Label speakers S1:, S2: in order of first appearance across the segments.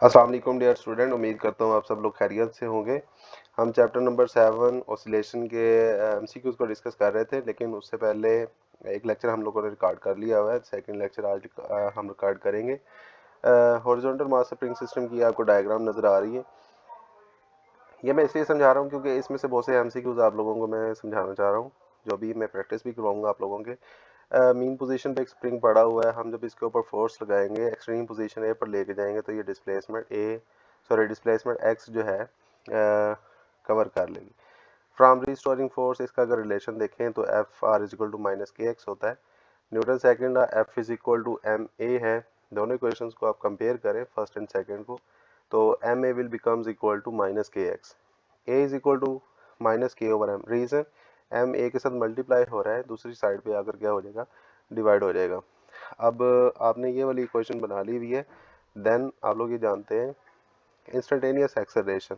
S1: अस्सलाम वालेकुम dear student, उम्मीद करता हूँ आप सब लोग खैरियत से होंगे। हम चैप्टर नंबर 7 ऑसिलेशन के एमसीक्यूज को डिस्कस कर रहे थे, लेकिन उससे पहले एक लेक्चर हम लोगों ने रिकॉर्ड कर लिया हुआ है। सेकंड लेक्चर आज हम रिकॉर्ड करेंगे। हॉरिजॉन्टल मास स्प्रिंग सिस्टम की आपको डायग्राम नज़र आ रही है। ये मैं इसलिए समझा रहा हूँ क्योंकि इसमें से बहुत से एमसीक्यूज आप लोगों को मैं समझाना चाह रहा हूँ, जो भी मैं प्रैक्टिस भी करवाऊंगा आप लोगों के। मीन पोजीशन पे एक स्प्रिंग पड़ा हुआ है, हम जब इसके ऊपर फोर्स लगाएंगे एक्सट्रीम पोजीशन ए पर लेके जाएंगे तो ये डिस्प्लेसमेंट एक्स जो है कवर कर लेगी। फ्रॉम रिस्टोरिंग फोर्स इसका अगर रिलेशन देखें तो F R is equal to minus k x होता है। Newton second F is equal to m a है। दोनों इक्वेशंस को आप कंपेयर करें फर्स्ट एंड सेकंड को, तो m a will becomes equal to minus k x. A is equal to minus k over m. Reason m a के साथ multiply हो रहा है, दूसरी साइड पे आकर क्या हो जाएगा, डिवाइड हो जाएगा। अब आपने ये वाली इक्वेशन बना ली हुई है। देन आप लोग ये जानते हैं instantaneous acceleration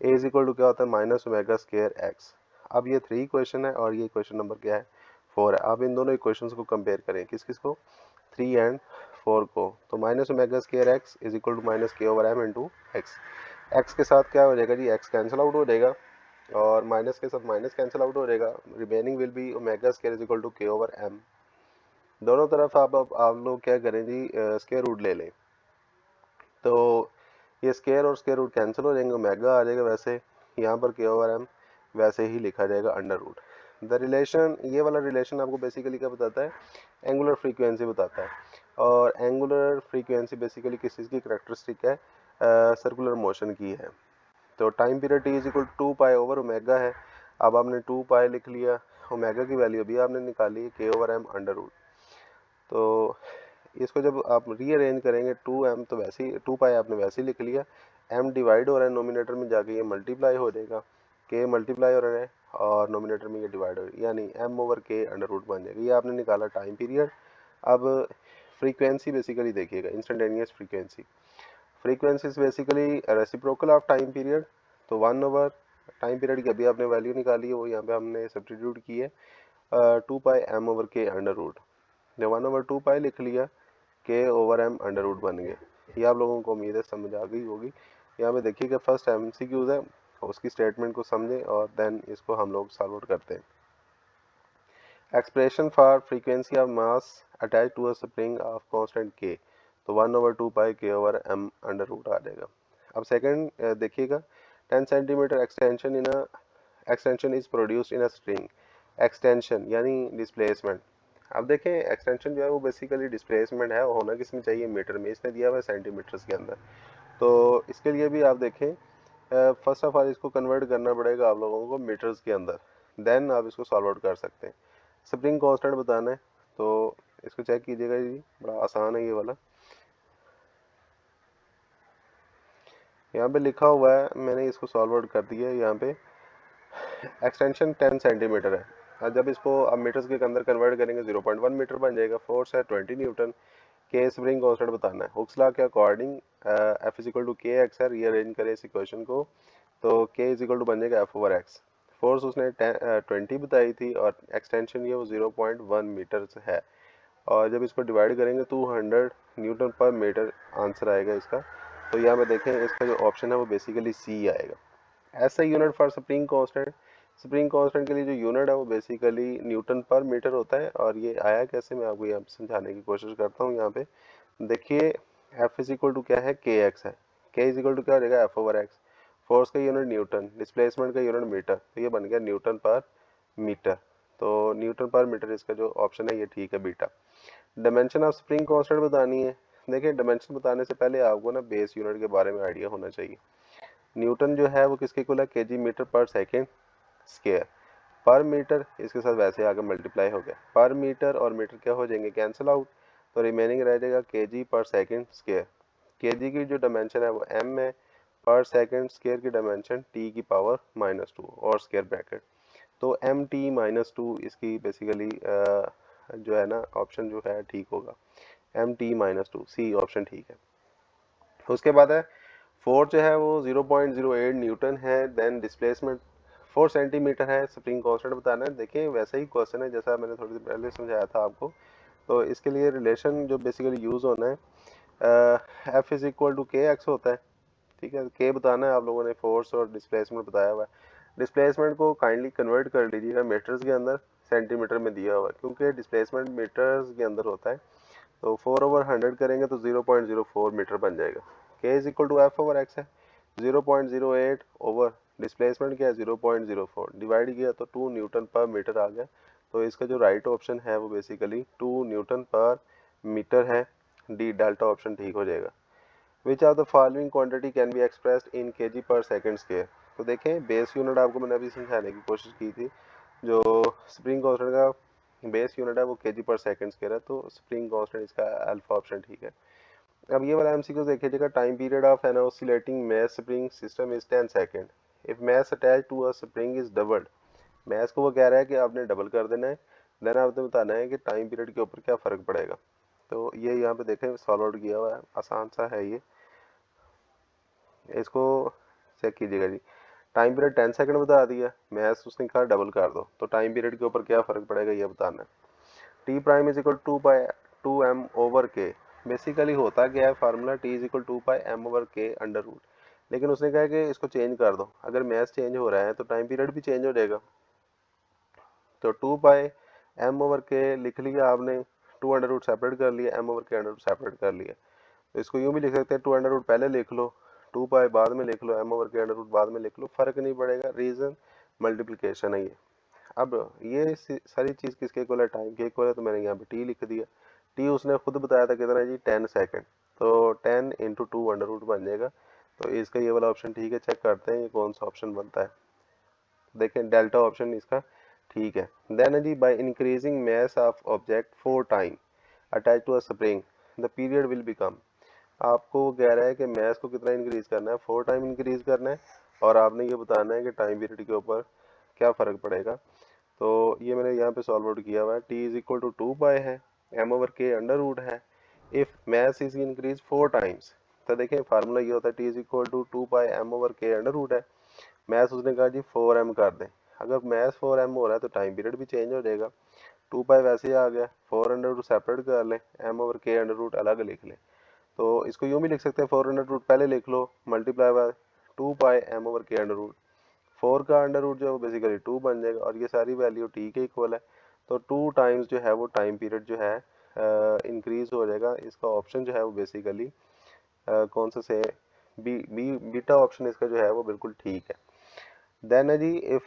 S1: a is equal to क्या होता है, माइनस ओमेगा स्क्वायर एक्स। अब ये 3 इक्वेशन है और ये इक्वेशन नंबर क्या है, 4 है। आप इन दोनों इक्वेशंस को कंपेयर करें, किस किस को, 3 एंड 4 को। तो minus omega square x is equal to minus k over m into x. X के साथ क्या हो जाएगा जी, एक्स कैंसिल आउट हो जाएगा और माइनस के साथ माइनस कैंसिल आउट हो जाएगा। Remaining will be omega square is equal to k over m. दोनों तरफ आप लोग क्या करें जी, स्क्वायर रूट ले लें, तो ये स्क्वायर और स्क्वायर रूट कैंसिल हो जाएंगे, ओमेगा आ जाएगा। वैसे यहाँ पर के ओवर एम वैसे ही लिखा जाएगा अंडर रूट। द रिलेशन, ये वाला रिलेशन आपको बेसिकली क्या बताता है, एंगुलर फ्रीक्वेंसी बताता है। और एंगुलर फ्रीक्वेंसी बेसिकली किस चीज़ की करेक्टरिस्टिक है, सर्कुलर मोशन की है। तो time period T is equal to pi over omega है। अब आपने 2 पाई लिख लिया, ओमेगा की वैल्यू भी आपने निकाली के ओवर एम अंडर रूट। तो इसको जब आप रीअरेंज करेंगे 2m, तो वैसे ही 2 पाई आपने वैसे ही लिख लिया। m डिवाइड हो रहा है नोमिनेटर में जाके, ये मल्टीप्लाई हो जाएगा, k मल्टीप्लाई हो रहा है और नोमिनेटर में ये डिवाइड हो जाएगा, यानी m over k under root बन जाएगा। ये आपने निकाला टाइम पीरियड। अब फ्रीक्वेंसी बेसिकली देखिएगा, instantaneous frequency. Frequency is basically reciprocal of time period. तो 1 ओवर टाइम पीरियड की अभी आपने वैल्यू निकाली है, वो यहाँ पे हमने सब्स्टिट्यूट की है, 2 pi m over k under root. ने 1 ओवर 2 पाई लिख लिया, के ओवर एम अंडर रूट बन गए। ये आप लोगों को उम्मीद है समझ आ गई होगी। यहाँ पे देखिए कि फर्स्ट एमसीक्यूज है, उसकी स्टेटमेंट को समझें और देन इसको हम लोग सॉल्व आउट करते हैं। Expression for frequency of mass attach to a spring of constant k, तो 1 over 2 pi k over m under root आ जाएगा। अब सेकंड देखिएगा, 10 centimetre extension is produced in a string. Extension यानी डिस्प्लेसमेंट। अब देखें एक्सटेंशन जो है वो बेसिकली डिस्प्लेसमेंट है, होना किस में चाहिए, मीटर में। इसने दिया हुआ है सेंटीमीटर्स के अंदर। तो इसके लिए भी आप देखें, फर्स्ट ऑफ ऑल इसको कन्वर्ट करना पड़ेगा आप लोगों को मीटर्स के अंदर, देन आप इसको सॉल्व आउट कर सकते हैं। स्प्रिंग कांस्टेंट बताना है, तो इसको चेक कीजिएगा जी, बड़ा आसान है ये वाला। यहाँ पे लिखा हुआ है, मैंने इसको सॉल्व आउट कर दिया है। यहाँ पे एक्सटेंशन 10 सेंटीमीटर है, और जब इसको अब मीटर्स के अंदर कन्वर्ट करेंगे 0.1 मीटर बन जाएगा। फोर्स है 20 न्यूटन। के स्प्रिंग कांस्टेंट बताना है। हुक्स लॉ के according F is equal to k x है। रीअरेंज करें इस इक्वेशन को, तो के इज इक्वल टू बन जाएगा एफ ओवर एक्स। फोर्स उसने 20 बताई थी और एक्सटेंशन ये वो 0.1 मीटर है। और जब इसको डिवाइड करेंगे 200 न्यूटन पर मीटर आंसर आएगा इसका। तो यहाँ पे देखें इसका जो ऑप्शन है वो बेसिकली सी आएगा। ऐसा unit for spring constant, spring constant के लिए जो यूनिट है वो बेसिकली न्यूटन पर मीटर होता है। और ये आया कैसे, मैं आपको यहाँ समझाने की कोशिश करता हूँ। यहाँ पे देखिए एफ इज इक्वल टू क्या है, के एक्स है। के इज इक्वल टू क्या हो जाएगा, एफ ओवर एक्स। फोर्स का यूनिट न्यूटन, डिस्प्लेसमेंट का यूनिट मीटर, तो ये बन गया न्यूटन पर मीटर। तो न्यूटन पर मीटर इसका जो ऑप्शन है ये ठीक है, beta. Dimension of spring constant बतानी है। देखिए डायमेंशन बताने से पहले आपको ना बेस यूनिट के बारे में आइडिया होना चाहिए। न्यूटन जो है वो किसके इक्वल है, केजी मीटर पर सेकेंड स्क्वायर। पर मीटर इसके साथ वैसे आगे मल्टीप्लाई हो गया, पर मीटर और मीटर क्या हो जाएंगे, कैंसिल आउट। तो रिमेनिंग रह जाएगा केजी पर सेकेंड स्क्वायर। केजी की जो डायमेंशन है वो एम है, पर सेकेंड स्क्वायर की डायमेंशन टी की पावर -2 और स्क्वायर ब्रैकेट। तो एम टी -2 इसकी बेसिकली जो है ना ऑप्शन जो है ठीक होगा, एम टी -2 सी ऑप्शन ठीक है। उसके बाद है फोर्स जो है वो 0.08 न्यूटन है। देन डिस्प्लेसमेंट 4 सेंटीमीटर है। स्प्रिंग कांस्टेंट बताना है। देखिए वैसा ही क्वेश्चन है जैसा मैंने थोड़ी देर पहले समझाया था आपको। तो इसके लिए रिलेशन जो बेसिकली यूज़ होना है, F is equal to k x होता है, ठीक है। के बताना है आप लोगों ने, फोर्स और डिस्प्लेसमेंट बताया हुआ है। डिस्प्लेसमेंट को काइंडली कन्वर्ट कर लीजिएगा मीटर्स के अंदर, सेंटीमीटर में दिया हुआ है क्योंकि डिस्प्लेसमेंट मीटर्स के अंदर होता है। तो 4/100 करेंगे तो 0.04 मीटर बन जाएगा। K is equal to F over x है, 0.08 ओवर डिस्प्लेसमेंट क्या है 0.04, डिवाइड किया तो 2 न्यूटन पर मीटर आ गया। तो इसका जो राइट ऑप्शन है वो बेसिकली 2 न्यूटन पर मीटर है, डी डेल्टा ऑप्शन ठीक हो जाएगा। Which of the following quantity can be expressed in KG पर सेकंड स्क्वायर। तो देखें बेस यूनिट आपको मैंने अभी समझाने की कोशिश की थी, जो स्प्रिंग कांस्टेंट का बेस यूनिट है वो केजी पर सेकंड स्क्वायर है, तो स्प्रिंग कांस्टेंट इसका अल्फा ऑप्शन ठीक है। अब ये वाला एमसीक्यू देखिएगा, time period of an oscillating mass spring system is 10 second if mass attach to a spring is doubled. Mass को वो कह रहा है कि आपने डबल कर देना है, देन आपने बताना है कि टाइम पीरियड के ऊपर क्या फ़र्क पड़ेगा। तो ये यहाँ पे देखें सॉल्व आउट किया हुआ है, आसान सा है ये, इसको चेक कीजिएगा जी। टाइम पीरियड 10 सेकंड बता दिया, मैथ्स उसने कहा डबल कर दो, तो टाइम पीरियड के ऊपर क्या फ़र्क पड़ेगा ये बताना है। T prime is equal 2/2m over के। बेसिकली होता क्या है formula, T is equal 2/m over k under root, लेकिन उसने कहा कि इसको चेंज कर दो। अगर मैथ्स चेंज हो रहा है तो टाइम पीरियड भी चेंज हो जाएगा। तो 2/m ओवर के लिख लिया आपने, 2 अंडर रूट सेपरेट कर लिया, m over k under root separate कर लिया। तो इसको यूँ भी लिख सकते हैं, 2 अंडर रूट पहले लिख लो, 2 पाई बाद में लिख लो, m over k under root बाद में लिख लो, फर्क नहीं पड़ेगा, रीजन मल्टीप्लिकेशन है ये। अब ये सारी चीज़ किसके इक्वल है, टाइम के इक्वल है, तो मैंने यहाँ पे टी लिख दिया। टी उसने खुद बताया था कितना जी 10 सेकंड, तो 10 इंटू 2 अंडर रूट बन जाएगा। तो इसका ये वाला ऑप्शन ठीक है, चेक करते हैं ये कौन सा ऑप्शन बनता है। देखें डेल्टा ऑप्शन इसका ठीक है। देन जी by increasing mass of object 4 time attach to a spring the period will become. आपको वो कह रहा है कि मैथ्स को कितना इंक्रीज करना है, 4 टाइम इंक्रीज करना है, और आपने ये बताना है कि टाइम पीरियड के ऊपर क्या फ़र्क पड़ेगा। तो ये मैंने यहाँ पे सॉल्व आउट किया हुआ है, T is equal to 2 pi है, m over k under root है, if mass is increase 4 times. तो देखें फार्मूला ये होता है, T is equal to 2 pi m over k under root है, मैथ्स उसने कहा जी 4m कर दें। अगर मैथ्स 4m हो रहा है तो टाइम पीरियड भी चेंज हो जाएगा। 2 पाई वैसे ही आ गया, 4 अंडर रूट सेपरेट कर लें, M over k under root अलग लिख लें। तो इसको यूँ भी लिख सकते हैं, 4 अंडर रूट पहले लिख लो, multiply by 2 pi m over k under root, 4 का अंडर रूट जो है वो बेसिकली 2 बन जाएगा, और ये सारी वैल्यू टी के इक्वल है। तो 2 टाइम्स जो है वो टाइम पीरियड जो है इंक्रीज हो जाएगा। इसका ऑप्शन जो है वो बेसिकली कौन सा से बीटा ऑप्शन इसका जो है वो बिल्कुल ठीक है। देन है जी if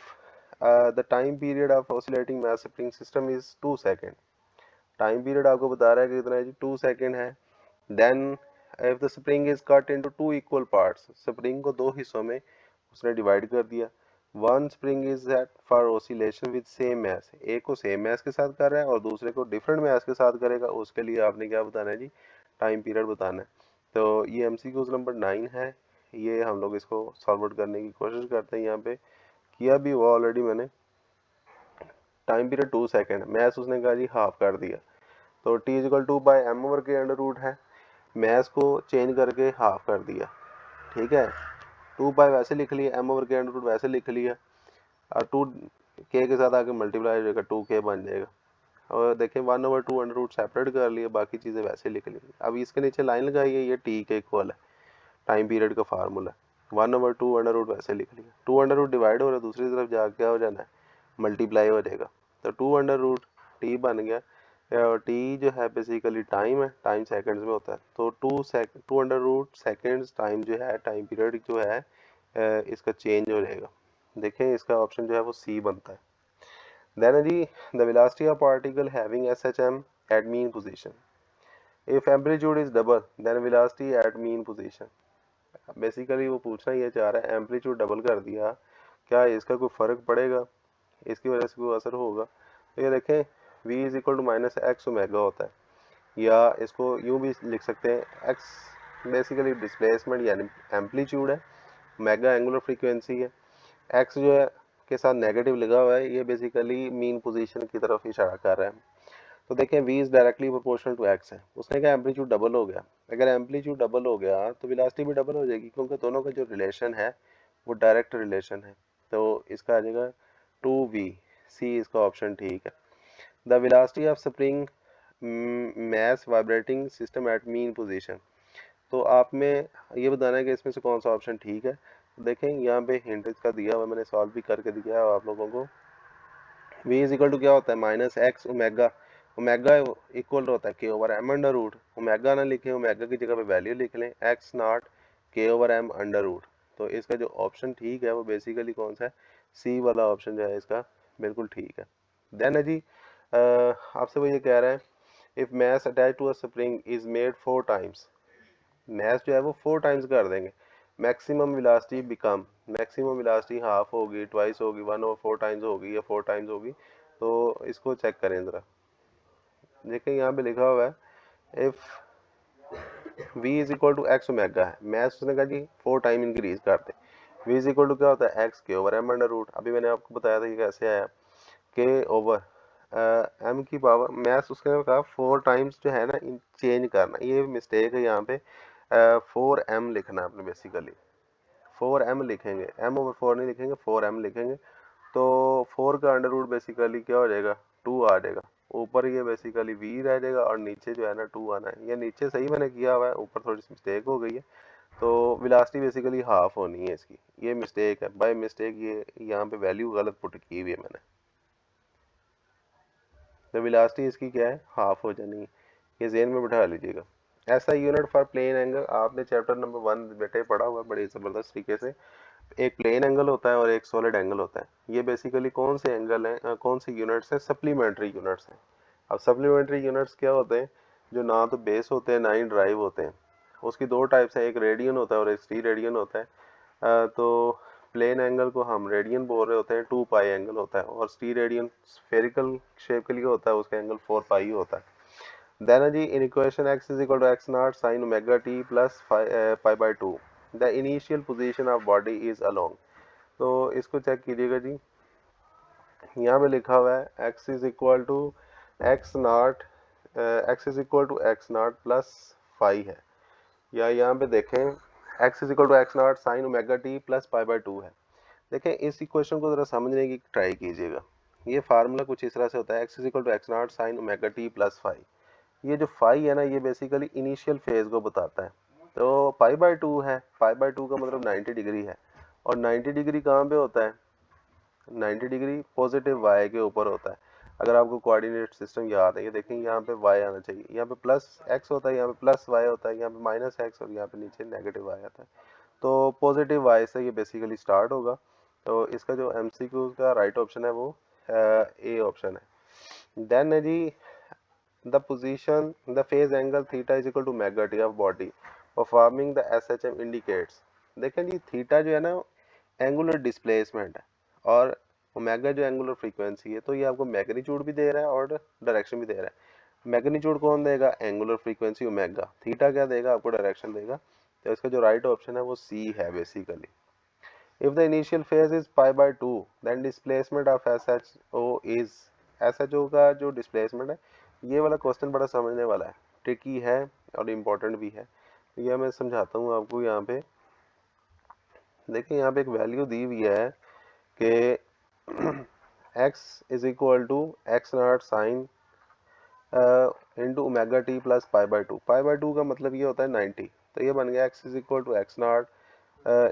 S1: the time period of oscillating mass spring system is 2 second. Time period आपको बता रहा है कि कितना है जी 2 सेकेंड है। Then if the spring is cut into 2 equal parts, spring को 2 हिस्सों में उसने डिवाइड कर दिया। One spring is set for oscillation with same mass, एक को सेम मैस के साथ कर रहा है और दूसरे को डिफरेंट मैस के साथ करेगा, उसके लिए आपने क्या बताना है जी, टाइम पीरियड बताना है। तो ये एमसीक्यूज नंबर 9 है, ये हम लोग इसको सॉल्व आउट करने की कोशिश करते हैं। यहाँ पे किया भी हुआ ऑलरेडी मैंने, टाइम पीरियड 2 सेकेंड, मैथ्स उसने कहा जी हाफ कर दिया, तो T is equal 2/m over k under root है, मैथ्स को चेंज करके हाफ कर दिया, ठीक है। 2 पाई वैसे लिख लिया, m over k under root वैसे लिख लिया, और 2 के साथ आके मल्टीप्लाई हो जाएगा, 2k बन जाएगा। और देखें 1/2 अंडर रूट सेपरेट कर लिया, बाकी चीज़ें वैसे लिख ली। अब इसके नीचे लाइन लगाई है, ये टी के इक्वल है, टाइम पीरियड का फार्मूला, 1/2 अंडर रूट वैसे लिख लिया, 2 अंडर रूट डिवाइड हो रहा है, दूसरी तरफ जाके क्या हो जाना है, मल्टीप्लाई हो जाएगा। तो 2 अंडर रूट टी बन गया, और टी जो है बेसिकली टाइम है, टाइम सेकंड्स में होता है, तो 2 अंडर रूट सेकेंड्स टाइम जो है, टाइम पीरियड जो है इसका चेंज हो जाएगा। देखें इसका ऑप्शन जो है वो सी बनता है। देन जी the velocity of particle having SHM at mean position, if amplitude is double then velocity at mean position. Basically वो पूछना ये चाह रहा है, एम्पलीट्यूड डबल कर दिया, क्या इसका कोई फ़र्क पड़ेगा, इसकी वजह से कोई असर होगा। तो ये देखें v is equal to minus x omega होता है, या इसको यूँ भी लिख सकते हैं, x बेसिकली डिस्प्लेसमेंट यानी एम्पलीट्यूड है, ओमेगा एंगुलर फ्रीक्वेंसी है, x जो है के साथ नेगेटिव लगा हुआ है, ये बेसिकली मीन पोजीशन की तरफ इशारा कर रहा है। तो देखें v is directly proportional to x है, उसने कहा एम्पलीट्यूड डबल हो गया, अगर एम्पलीट्यूड डबल हो गया तो वेलोसिटी भी डबल हो जाएगी, क्योंकि दोनों का जो रिलेशन है वो डायरेक्ट रिलेशन है। तो इसका आ जाएगा 2v, सी इसका ऑप्शन ठीक है। The velocity of spring mass vibrating system at mean position, तो आप में ये बताना है कि इसमें से कौन सा ऑप्शन ठीक है। तो देखें यहाँ पे हिंट इसका दिया हुआ, मैंने सॉल्व भी करके दिया है आप लोगों को। v इज इक्वल टू क्या होता है, minus x omega. Omega equal होता है k over m under root. Omega ना लिखें, ओमेगा की जगह पे वैल्यू लिख लें, x naught k over m under root. तो इसका जो ऑप्शन ठीक है वो बेसिकली कौन सा है, सी वाला ऑप्शन जो है इसका बिल्कुल ठीक है। देन है जी आपसे वो ये कह रहा है if mass attach to a spring is made 4 times, mass जो है वो 4 टाइम्स कर देंगे, maximum velocity become, maximum velocity half होगी, ट्वाइस होगी, 1/4 टाइम्स होगी या 4 टाइम्स होगी। तो इसको चेक करें ज़रा, देखें यहाँ पे लिखा हुआ है if v is equal to x omega है, मैथ्स उसने कहा जी 4 टाइम इंक्रीज कर दे। v इज इक्वल टू क्या होता है, एक्स के ओवर एम अंडर रूट। अभी मैंने आपको बताया था कि कैसे आया, के ओवर एम की पावर, मैथ्स उसने कहा 4 टाइम्स जो है ना चेंज करना, ये मिस्टेक है यहाँ पे। 4m लिखना है आपने बेसिकली, 4m लिखेंगे, m ओवर 4 नहीं लिखेंगे, 4m लिखेंगे। तो 4 का अंडर रूट बेसिकली क्या हो जाएगा, 2 आ जाएगा। ऊपर ये बेसिकली v रह जाएगा और नीचे जो है ना 2 आना है। ये नीचे सही मैंने किया हुआ है, ऊपर थोड़ी सी मिस्टेक हो गई है। तो वेलोसिटी बेसिकली हाफ होनी है इसकी, ये मिस्टेक है, बाय मिस्टेक ये यहाँ पे वैल्यू गलत पुट की हुई है मैंने। तो वेलोसिटी इसकी क्या है, हाफ हो जानी है, ये ज़हन में बिठा लीजिएगा। ऐसा यूनिट फॉर प्लेन एंगल आपने चैप्टर नंबर 1 बेटे पढ़ा हुआ है बड़ी ज़बरदस्त तरीके से। एक प्लेन एंगल होता है और एक सॉलिड एंगल होता है। ये बेसिकली कौन से एंगल हैं, कौन से यूनिट्स हैं, सप्लीमेंट्री यूनिट्स हैं। अब सप्लीमेंट्री यूनिट्स क्या होते हैं, जो ना तो बेस होते हैं ना ही ड्राइव होते हैं। उसकी दो टाइप्स हैं, एक रेडियन होता है और एक स्टी रेडियन होता है। तो प्लेन एंगल को हम रेडियन बोल रहे होते हैं, 2 पाई एंगल होता है, और स्टी रेडियन स्फेरिकल शेप के लिए होता है, उसका एंगल 4 पाई होता है। देन है जी in equation x is equal to x not sine omega t plus pi by 2 the initial position of body is along. तो इसको चेक कीजिएगा जी, यहाँ पे लिखा हुआ है x is equal to x naught, x is equal to x naught plus 5 है, या यहाँ पे देखें x is equal to x not sine omega t plus pi by 2 है। देखें इस इक्वेशन को ज़रा समझने की ट्राई कीजिएगा। ये फार्मूला कुछ इस तरह से होता है, x is equal to x not sine omega t plus 5। ये जो फाई है ना, ये बेसिकली इनिशियल फेज को बताता है। तो पाई बाई 2 है, पाई बाई 2 का मतलब 90 डिग्री है, और 90 डिग्री कहाँ पे होता है, 90 डिग्री पॉजिटिव वाई के ऊपर होता है। अगर आपको कोऑर्डिनेट सिस्टम याद है, ये देखें यहाँ पे वाई आना चाहिए, यहाँ पे प्लस एक्स होता है, यहाँ पे प्लस वाई होता है, यहाँ पे माइनस एक्स और यहाँ पे नीचे नेगेटिव वाई आता है। तो पॉजिटिव वाई से ये बेसिकली स्टार्ट होगा। तो इसका जो एमसीक्यू का राइट ऑप्शन है वो ए ऑप्शन है। देन है जी the position the phase angle theta is equal to omega t of body performing the SHM indicates। देखें जी थीटा जो है ना एंगुलर डिस्प्लेसमेंट है, और ओमेगा जो एंगुलर फ्रीक्वेंसी है, तो ये आपको मैग्नीट्यूड भी दे रहा है और डायरेक्शन भी दे रहा है। मैग्नीट्यूड कौन देगा, एंगुलर फ्रीक्वेंसी ओमेगा, थीटा क्या देगा आपको, डायरेक्शन देगा। तो इसका जो राइट ऑप्शन है वो सी है basically. If the initial phase is pi by 2 then displacement of SHO is, SHO का जो डिस्प्लेसमेंट है, ये वाला क्वेश्चन बड़ा समझने वाला है, ट्रिकी है और इम्पोर्टेंट भी है। ये मैं समझाता हूँ आपको। यहाँ पे देखिए, यहाँ पे एक वैल्यू दी हुई है कि x is equal to x not sine into omega t plus pi by 2। Pi by 2 का मतलब ये होता है 90। तो ये बन गया x is equal to x naught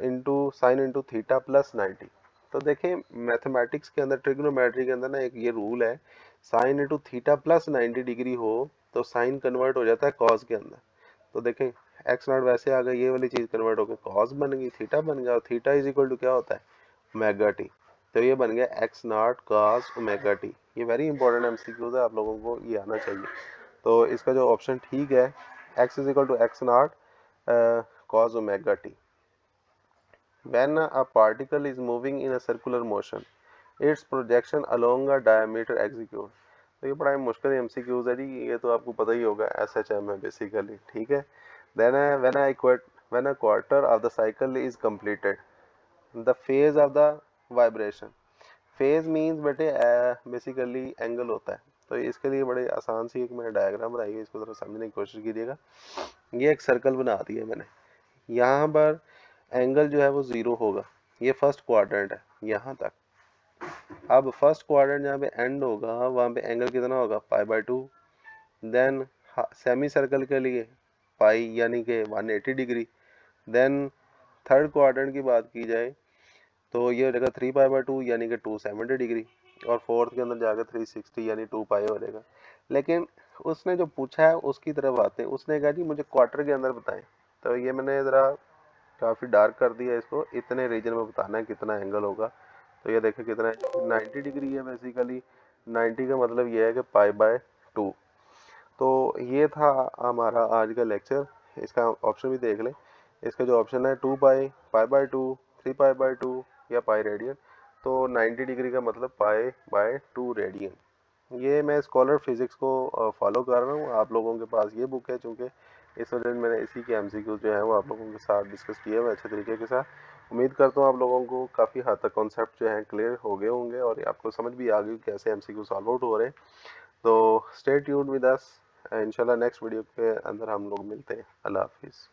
S1: into sine into theta plus 90। तो देखें मैथमेटिक्स के अंदर, ट्रिग्नोमेट्री के अंदर ना एक ये रूल है, sign into theta plus 90 degree हो तो साइन कन्वर्ट हो जाता है कॉस के अंदर। तो देखें एक्स नॉट वैसे आ गई, ये वाली चीज़ कन्वर्ट होकर कॉस बन गई, थीटा बन गया, और थीटा इज इक्वल टू क्या होता है, ओमेगा टी। तो ये बन गया x naught cos omega T. ये वेरी इंपॉर्टेंट एमसीक्यूज है, आप लोगों को ये आना चाहिए। तो इसका जो ऑप्शन ठीक है, x is equal to x naught cos omega t. When a particle is moving in a circular motion, its projection along a diameter execute। तो ये बड़ा मुश्किल एमसीक्यूज है जी, ये तो आपको पता ही होगा, SHM है बेसिकली, ठीक है। Then when a quarter of the cycle is completed, the phase of the vibration, phase means बेटे बेसिकली एंगल होता है। तो इसके लिए बड़े आसान सी एक मैंने डायग्राम बनाई है, इसको जरा समझने की कोशिश कीजिएगा। ये एक सर्कल बना दी है मैंने, यहाँ पर एंगल जो है वो 0 होगा, ये फर्स्ट क्वाड्रेंट है यहाँ तक। अब फर्स्ट क्वाड्रेंट जहाँ पे एंड होगा वहाँ पे एंगल कितना होगा, pi by 2। Then semi circle के लिए पाई यानी कि 180 डिग्री। देन थर्ड क्वाड्रेंट की बात की जाए तो ये हो जाएगा 3 पाई/2 यानी कि 270 डिग्री, और फोर्थ के अंदर जाकर 360 यानी 2 पाई हो जाएगा। लेकिन उसने जो पूछा है उसकी तरफ आते हैं, उसने कहा जी मुझे क्वार्टर के अंदर बताएं। तो ये मैंने ज़रा काफ़ी डार्क कर दिया इसको, इतने रीजन में बताना है कितना एंगल होगा। तो ये देखें कितना है, 90 डिग्री है बेसिकली। 90 का मतलब ये है कि पाई/2। तो ये था हमारा आज का लेक्चर। इसका ऑप्शन भी देख लें। इसका जो ऑप्शन है 2 पाई, पाई/2, 3 पाई/2 या पाई रेडियन। तो 90 डिग्री का मतलब पाई/2 रेडियन। ये मैं स्कॉलर फिजिक्स को फॉलो कर रहा हूँ। आप लोगों के पास ये बुक है, चूँकि इस वजह से मैंने इसी के एमसीक्यू जो है वो आप लोगों के साथ डिस्कस किए हुए अच्छे तरीके के साथ। उम्मीद करता हूँ आप लोगों को काफ़ी हद तक कॉन्सेप्ट जो है क्लियर हो गए होंगे और आपको समझ भी आ गई कैसे एमसीक्यू सॉल्व आउट हो रहे हैं। तो स्टे ट्यून्ड विद अस, इंशाल्लाह नेक्स्ट वीडियो के अंदर हम लोग मिलते हैं। अल्लाह हाफिज़।